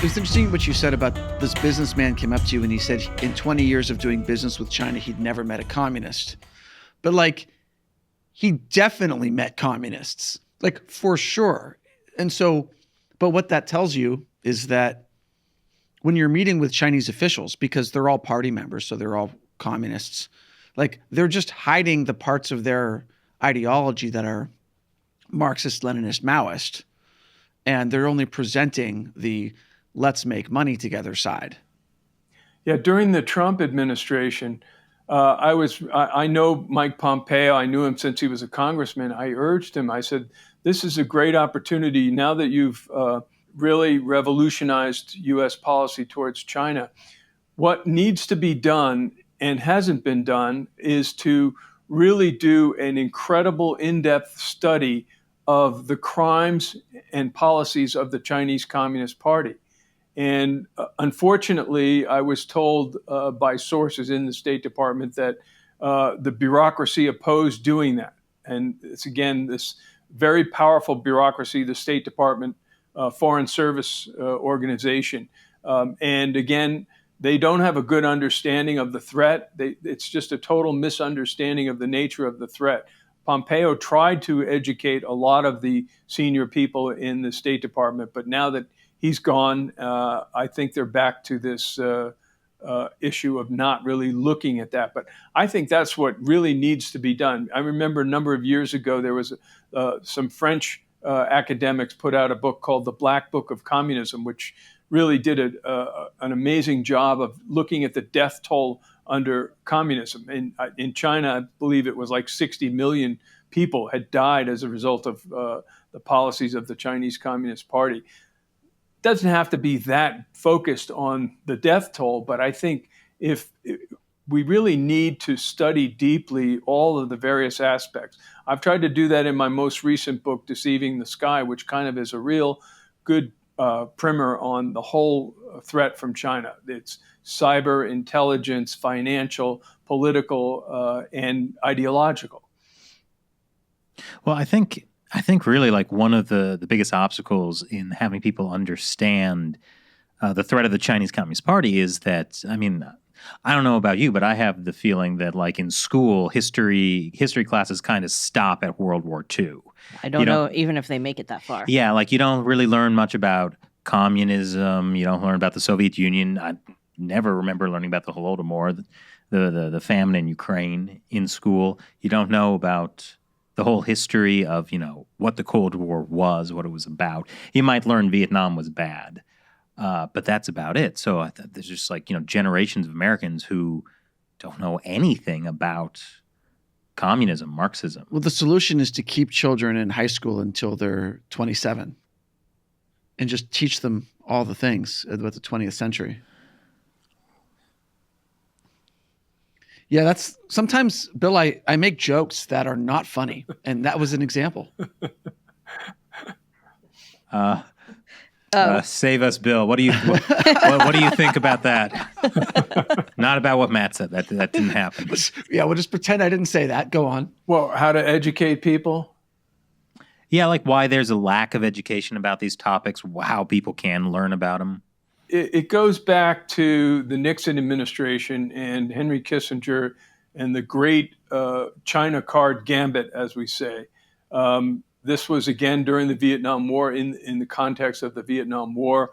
It was interesting what you said about this businessman came up to you and he said in 20 years of doing business with China, he'd never met a communist. But like, he definitely met communists, like for sure. And so, but what that tells you is that when you're meeting with Chinese officials, because they're all party members, so they're all communists, like they're just hiding the parts of their ideology that are Marxist, Leninist, Maoist, and they're only presenting the let's make money together side. Yeah, during the Trump administration, I know Mike Pompeo. I knew him since he was a congressman. I urged him. I said, "This is a great opportunity now that you've really revolutionized U.S. policy towards China. What needs to be done and hasn't been done is to really do an incredible in-depth study of the crimes and policies of the Chinese Communist Party." And unfortunately, I was told by sources in the State Department that the bureaucracy opposed doing that. And it's, again, this very powerful bureaucracy, the State Department Foreign Service Organization. And again, they don't have a good understanding of the threat. It's just a total misunderstanding of the nature of the threat. Pompeo tried to educate a lot of the senior people in the State Department, but now that he's gone, I think they're back to this issue of not really looking at that. But I think that's what really needs to be done. I remember a number of years ago, there was some French academics put out a book called The Black Book of Communism, which really did an amazing job of looking at the death toll under communism. In China, I believe it was like 60 million people had died as a result of the policies of the Chinese Communist Party. Doesn't have to be that focused on the death toll, but I think if we really need to study deeply all of the various aspects. I've tried to do that in my most recent book, Deceiving the Sky, which kind of is a real good primer on the whole threat from China. It's cyber, intelligence, financial, political, and ideological. Well, I think really like one of the biggest obstacles in having people understand the threat of the Chinese Communist Party is that, I mean, I don't know about you, but I have the feeling that like in school, history classes kind of stop at World War II. I don't know even if they make it that far. Yeah, like you don't really learn much about communism. You don't learn about the Soviet Union. I never remember learning about the Holodomor, the famine in Ukraine in school. You don't know about the whole history of, what the Cold War was, what it was about. You might learn Vietnam was bad, but that's about it. So there's just like, generations of Americans who don't know anything about communism, Marxism. Well, the solution is to keep children in high school until they're 27 and just teach them all the things about the 20th century. Yeah, that's sometimes, Bill, I make jokes that are not funny, and that was an example. Save us, Bill. What do you think about that? Not about what Matt said. That didn't happen. Yeah, we'll just pretend I didn't say that. Go on. Well, how to educate people? Yeah, like why there's a lack of education about these topics, how people can learn about them. It goes back to the Nixon administration and Henry Kissinger and the great China card gambit, as we say. This was, again, during the Vietnam War. In the context of the Vietnam War,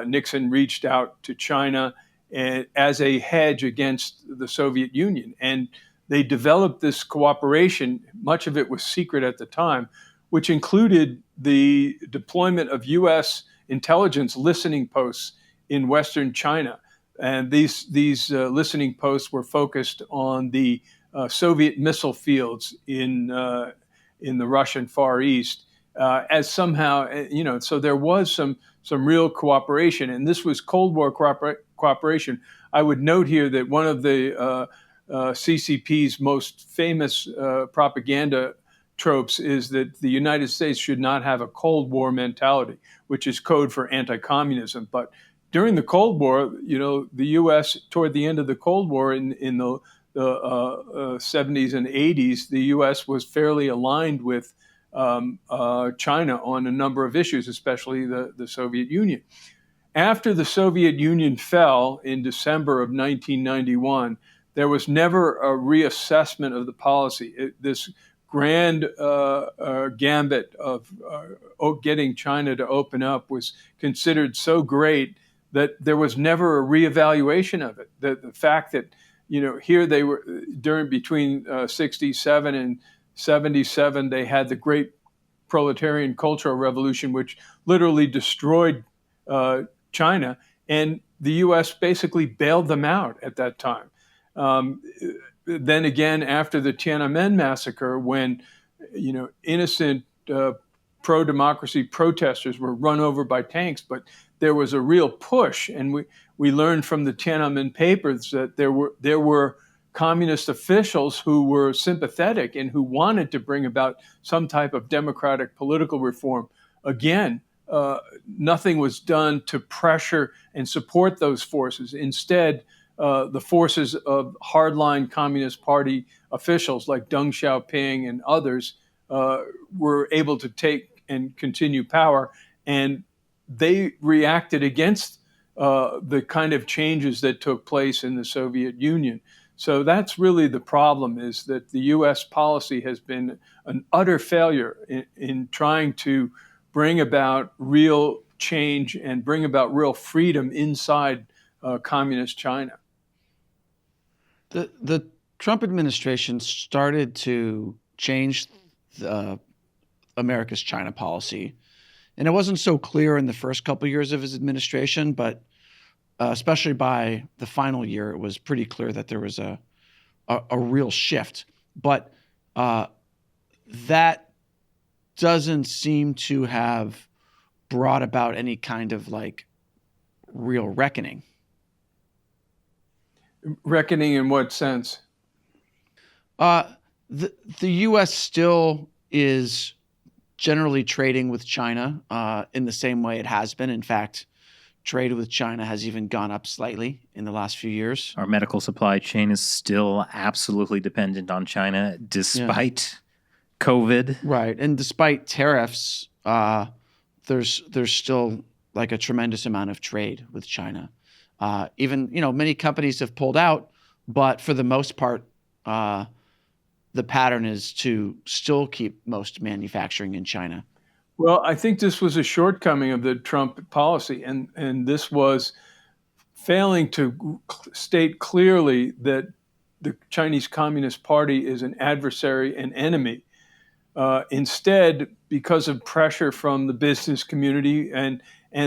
Nixon reached out to China as a hedge against the Soviet Union. And they developed this cooperation. Much of it was secret at the time, which included the deployment of U.S. intelligence listening posts in Western China. And these listening posts were focused on the Soviet missile fields in the Russian Far East, as somehow, so there was some real cooperation. And this was Cold War cooperation. I would note here that one of the CCP's most famous propaganda tropes is that the United States should not have a Cold War mentality, which is code for anti-communism. But during the Cold War, the U.S. toward the end of the Cold War in the 70s and 80s, the U.S. was fairly aligned with China on a number of issues, especially the Soviet Union. after the Soviet Union fell in December of 1991, there was never a reassessment of the policy. This grand gambit of getting China to open up was considered so great that there was never a reevaluation of it. The fact that, here they were between 67 and 77, they had the great proletarian cultural revolution, which literally destroyed China, and the U.S. basically bailed them out at that time. Then again, after the Tiananmen massacre, when innocent pro-democracy protesters were run over by tanks, but there was a real push, and we learned from the Tiananmen papers that there were communist officials who were sympathetic and who wanted to bring about some type of democratic political reform. Again, nothing was done to pressure and support those forces. Instead, the forces of hardline Communist Party officials like Deng Xiaoping and others were able to take and continue power, and they reacted against the kind of changes that took place in the Soviet Union. So that's really the problem, is that the U.S. policy has been an utter failure in trying to bring about real change and bring about real freedom inside communist China. The Trump administration started to change America's China policy. And it wasn't so clear in the first couple of years of his administration, but especially by the final year, it was pretty clear that there was a real shift. But that doesn't seem to have brought about any kind of real reckoning. Reckoning in what sense? The U.S. still is generally trading with China in the same way it has been. In fact, trade with China has even gone up slightly in the last few years. Our medical supply chain is still absolutely dependent on China, despite COVID. Right, and despite tariffs, there's still a tremendous amount of trade with China. Even many companies have pulled out, but for the most part, the pattern is to still keep most manufacturing in China. Well, I think this was a shortcoming of the Trump policy, and this was failing to state clearly that the Chinese Communist Party is an adversary and enemy. Instead, because of pressure from the business community and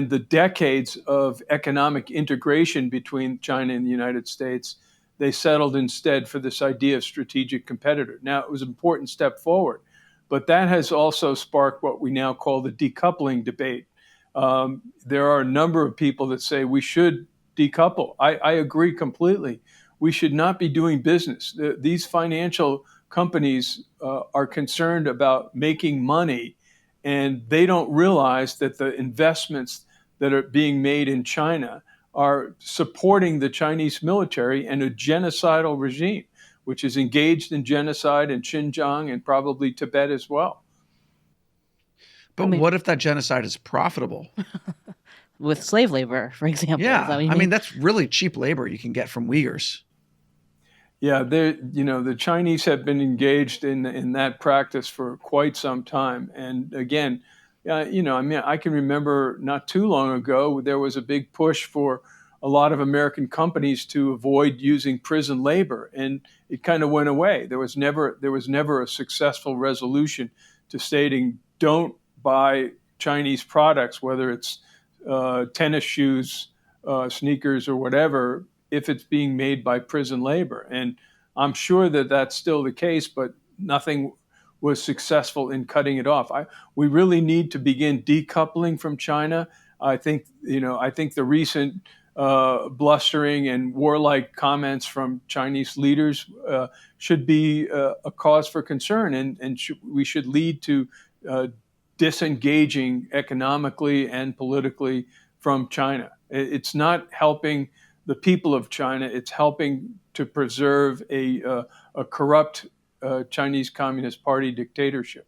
the decades of economic integration between China and the United States, they settled instead for this idea of strategic competitor. Now, it was an important step forward, but that has also sparked what we now call the decoupling debate. There are a number of people that say we should decouple. I agree completely. We should not be doing business. These financial companies are concerned about making money, and they don't realize that the investments that are being made in China are supporting the Chinese military and a genocidal regime, which is engaged in genocide in Xinjiang and probably Tibet as well. But what if that genocide is profitable? With slave labor, for example. Yeah, that's really cheap labor you can get from Uyghurs. Yeah, the Chinese have been engaged in that practice for quite some time. And again, I can remember not too long ago, there was a big push for a lot of American companies to avoid using prison labor, and it kind of went away. There was never a successful resolution to stating don't buy Chinese products, whether it's tennis shoes, sneakers, or whatever, if it's being made by prison labor. And I'm sure that that's still the case, but nothing was successful in cutting it off. We really need to begin decoupling from China. I think the recent blustering and warlike comments from Chinese leaders should be a cause for concern, and we should lead to disengaging economically and politically from China. It's not helping the people of China. It's helping to preserve a corrupt Chinese Communist Party dictatorship.